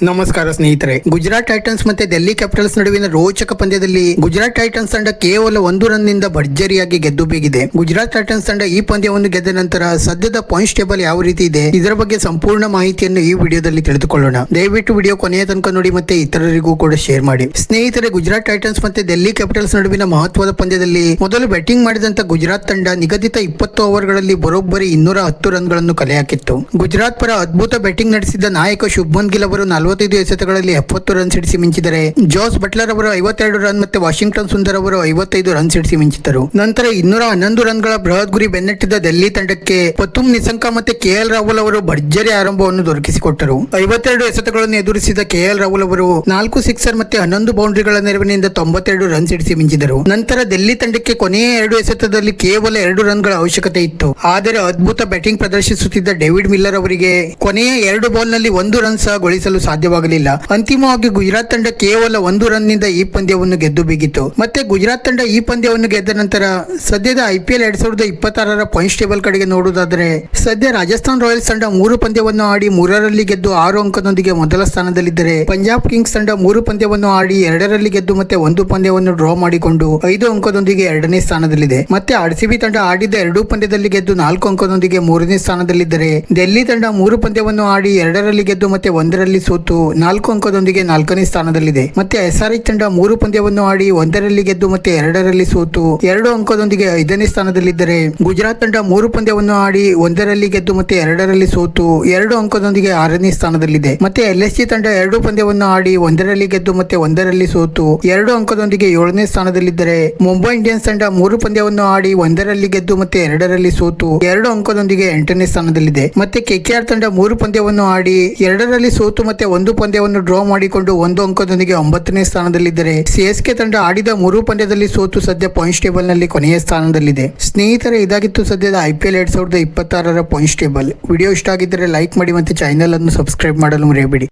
ನಮಸ್ಕಾರ ಸ್ನೇಹಿತರೆ. ಗುಜರಾತ್ ಟೈಟನ್ಸ್ ಮತ್ತೆ ಡೆಲ್ಲಿ ಕ್ಯಾಪಿಟಲ್ಸ್ ನಡುವಿನ ರೋಚಕ ಪಂದ್ಯದಲ್ಲಿ ಗುಜರಾತ್ ಟೈಟನ್ಸ್ ತಂಡ ಕೇವಲ 1 ರನ್ ನಿಂದ ಭರ್ಜರಿಯಾಗಿ ಗೆದ್ದು ಬೀಗಿದೆ. ಗುಜರಾತ್ ಟೈಟನ್ಸ್ ತಂಡ ಈ ಪಂದ್ಯವನ್ನು ಗೆದ್ದ ನಂತರ ಸದ್ಯದ ಪಾಯಿಂಟ್ಸ್ ಟೇಬಲ್ ಯಾವ ರೀತಿ ಇದೆ ಇದರ ಬಗ್ಗೆ ಸಂಪೂರ್ಣ ಮಾಹಿತಿಯನ್ನು ಈ ವಿಡಿಯೋದಲ್ಲಿ ತಿಳಿದುಕೊಳ್ಳೋಣ. ದಯವಿಟ್ಟು ವಿಡಿಯೋ ಕೊನೆಯ ತನಕ ನೋಡಿ ಮತ್ತೆ ಇತರರಿಗೂ ಕೂಡ ಶೇರ್ ಮಾಡಿ. ಸ್ನೇಹಿತರೆ, ಗುಜರಾತ್ ಟೈಟನ್ಸ್ ಮತ್ತೆ ಡೆಲ್ಲಿ ಕ್ಯಾಪಿಟಲ್ಸ್ ನಡುವಿನ ಮಹತ್ವದ ಪಂದ್ಯದಲ್ಲಿ ಮೊದಲು ಬ್ಯಾಟಿಂಗ್ ಮಾಡಿದಂತ ಗುಜರಾತ್ ತಂಡ ನಿಗದಿತ 20 ಓವರ್ಗಳಲ್ಲಿ ಬರೋಬ್ಬರಿ 210 ರನ್ಗಳನ್ನು ಕಲೆ ಹಾಕಿತ್ತು. ಗುಜರಾತ್ ಪರ ಅದ್ಭುತ ಬ್ಯಾಟಿಂಗ್ ನಡೆಸಿದ ನಾಯಕ ಶುಭ್ಮನ್ ಗಿಲ್ ಅವರು 45 ಎಸೆತಗಳಲ್ಲಿ 70 ರನ್ ಸಿಡಿಸಿ ಮಿಂಚಿದರೆ, ಜೋಸ್ ಬಟ್ಲರ್ ಅವರು 52 ರನ್ ಮತ್ತೆ ವಾಷಿಂಗ್ಟನ್ ಸುಂದರ್ ಅವರು 55 ರನ್ ಸಿಡಿಸಿ ಮಿಂಚಿದರು. ನಂತರ 211 ರನ್ಗಳ ಬೃಹತ್ ಗುರಿ ಬೆನ್ನಟ್ಟಿದ ಡೆಲ್ಲಿ ತಂಡಕ್ಕೆ ಪತುಮ್ ನಿಸಂಕ ಮತ್ತೆ ಕೆಎಲ್ ರಾಹುಲ್ ಅವರು ಭರ್ಜರಿ ಆರಂಭವನ್ನು ದೊರಕಿಸಿಕೊಟ್ಟರು. 52 ಎಸೆತಗಳನ್ನು ಎದುರಿಸಿದ ಕೆಎಲ್ ರಾಹುಲ್ ಅವರು 4 ಸಿಕ್ಸರ್ ಮತ್ತೆ 11 ಬೌಂಡ್ರಿಗಳ ನೆರವಿನಿಂದ 92 ರನ್ ಸಿಡಿಸಿ ಮಿಂಚಿದರು. ನಂತರ ಡೆಲ್ಲಿ ತಂಡಕ್ಕೆ ಕೊನೆಯ 2 ಎಸೆತದಲ್ಲಿ ಕೇವಲ 2 ರನ್ಗಳ ಅವಶ್ಯಕತೆ ಇತ್ತು. ಆದರೆ ಅದ್ಭುತ ಬ್ಯಾಟಿಂಗ್ ಪ್ರದರ್ಶಿಸುತ್ತಿದ್ದ ಡೇವಿಡ್ ಮಿಲ್ಲರ್ ಅವರಿಗೆ ಕೊನೆಯ 2 ಬಾಲ್ ನಲ್ಲಿ 1 ರನ್ ಸಹ ಗಳಿಸಲು ಸಾಧ್ಯವಾಗಲಿಲ್ಲ. ಅಂತಿಮವಾಗಿ ಗುಜರಾತ್ ತಂಡ ಕೇವಲ 1 ರನ್ ನಿಂದ ಈ ಪಂದ್ಯವನ್ನು ಗೆದ್ದು ಬೀಗಿತು. ಮತ್ತೆ ಗುಜರಾತ್ ತಂಡ ಈ ಪಂದ್ಯವನ್ನು ಗೆದ್ದ ನಂತರ ಸದ್ಯದ IPL 2026ರ ಪಾಯಿಂಟ್ಸ್ ಟೇಬಲ್ ಕಡೆಗೆ ನೋಡುವುದಾದರೆ, ಸದ್ಯ ರಾಜಸ್ಥಾನ್ ರಾಯಲ್ಸ್ ತಂಡ 3 ಪಂದ್ಯವನ್ನು ಆಡಿ 3ರಲ್ಲಿ ಗೆದ್ದು 6 ಅಂಕದೊಂದಿಗೆ ಮೊದಲ ಸ್ಥಾನದಲ್ಲಿದ್ದರೆ, ಪಂಜಾಬ್ ಕಿಂಗ್ಸ್ ತಂಡ 3 ಪಂದ್ಯವನ್ನು ಆಡಿ 2ರಲ್ಲಿ ಗೆದ್ದು ಮತ್ತೆ 1 ಪಂದ್ಯವನ್ನು ಡ್ರಾ ಮಾಡಿಕೊಂಡು 5 ಅಂಕದೊಂದಿಗೆ 2ನೇ ಸ್ಥಾನದಲ್ಲಿದೆ. ಮತ್ತೆ RCB ತಂಡ ಆಡಿದ 2 ಪಂದ್ಯದಲ್ಲಿ ಗೆದ್ದು 4 ಅಂಕದೊಂದಿಗೆ 3ನೇ ಸ್ಥಾನದಲ್ಲಿದ್ದರೆ, ಡೆಲ್ಲಿ ತಂಡ 3 ಪಂದ್ಯವನ್ನು ಆಡಿ 2ರಲ್ಲಿ ಗೆದ್ದು ಮತ್ತೆ 1ರಲ್ಲಿ ಸೋತು 4 ಅಂಕದೊಂದಿಗೆ 4ನೇ ಸ್ಥಾನದಲ್ಲಿದೆ. ಮತ್ತೆ SRH ತಂಡ 3 ಪಂದ್ಯವನ್ನು ಆಡಿ 1ರಲ್ಲಿ ಗೆದ್ದು ಮತ್ತೆ 2ರಲ್ಲಿ ಸೋತು 2 ಅಂಕದೊಂದಿಗೆ 5ನೇ ಸ್ಥಾನದಲ್ಲಿದ್ದರೆ, ಗುಜರಾತ್ ತಂಡ 3 ಪಂದ್ಯವನ್ನು ಆಡಿ 1ರಲ್ಲಿ ಗೆದ್ದು ಮತ್ತೆ 2ರಲ್ಲಿ ಸೋತು 2 ಅಂಕದೊಂದಿಗೆ 6ನೇ ಸ್ಥಾನದಲ್ಲಿದೆ. ಮತ್ತೆ LSG ತಂಡ 2 ಪಂದ್ಯವನ್ನು ಆಡಿ 1ರಲ್ಲಿ ಗೆದ್ದು ಮತ್ತೆ 1ರಲ್ಲಿ ಸೋತು 2 ಅಂಕದೊಂದಿಗೆ 7ನೇ ಸ್ಥಾನದಲ್ಲಿದ್ದರೆ, ಮುಂಬೈ ಇಂಡಿಯನ್ಸ್ ತಂಡ 3 ಪಂದ್ಯವನ್ನು ಆಡಿ 1ರಲ್ಲಿ ಗೆದ್ದು ಮತ್ತೆ 2ರಲ್ಲಿ ಸೋತು 2 ಅಂಕದೊಂದಿಗೆ 8ನೇ ಸ್ಥಾನದಲ್ಲಿದೆ. ಮತ್ತೆ KKR ತಂಡ 3 ಪಂದ್ಯವನ್ನು ಆಡಿ 2ರಲ್ಲಿ ಸೋತು ಮತ್ತೆ 1 ಪಂದ್ಯವನ್ನು ಡ್ರಾ ಮಾಡಿಕೊಂಡು 1 ಅಂಕದೊಂದಿಗೆ 9ನೇ ಸ್ಥಾನದಲ್ಲಿದ್ದರೆ, CSK ತಂಡ ಆಡಿದ 3 ಪಂದ್ಯದಲ್ಲಿ ಸೋತು ಸದ್ಯ ಪಾಯಿಂಟ್ಸ್ ಟೇಬಲ್ ನಲ್ಲಿ ಕೊನೆಯ ಸ್ಥಾನದಲ್ಲಿದೆ. ಸ್ನೇಹಿತರೆ, ಇದಾಗಿತ್ತು ಸದ್ಯದ IPL 2026ರ ಪಾಯಿಂಟ್ಸ್ ಟೇಬಲ್. ವಿಡಿಯೋ ಇಷ್ಟ ಆಗಿದ್ದರೆ ಲೈಕ್ ಮಾಡಿ ಮತ್ತೆ ಚಾನೆಲ್ ಅನ್ನು ಸಬ್ಸ್ಕ್ರೈಬ್ ಮಾಡಲು ಮರೆಯಬೇಡಿ.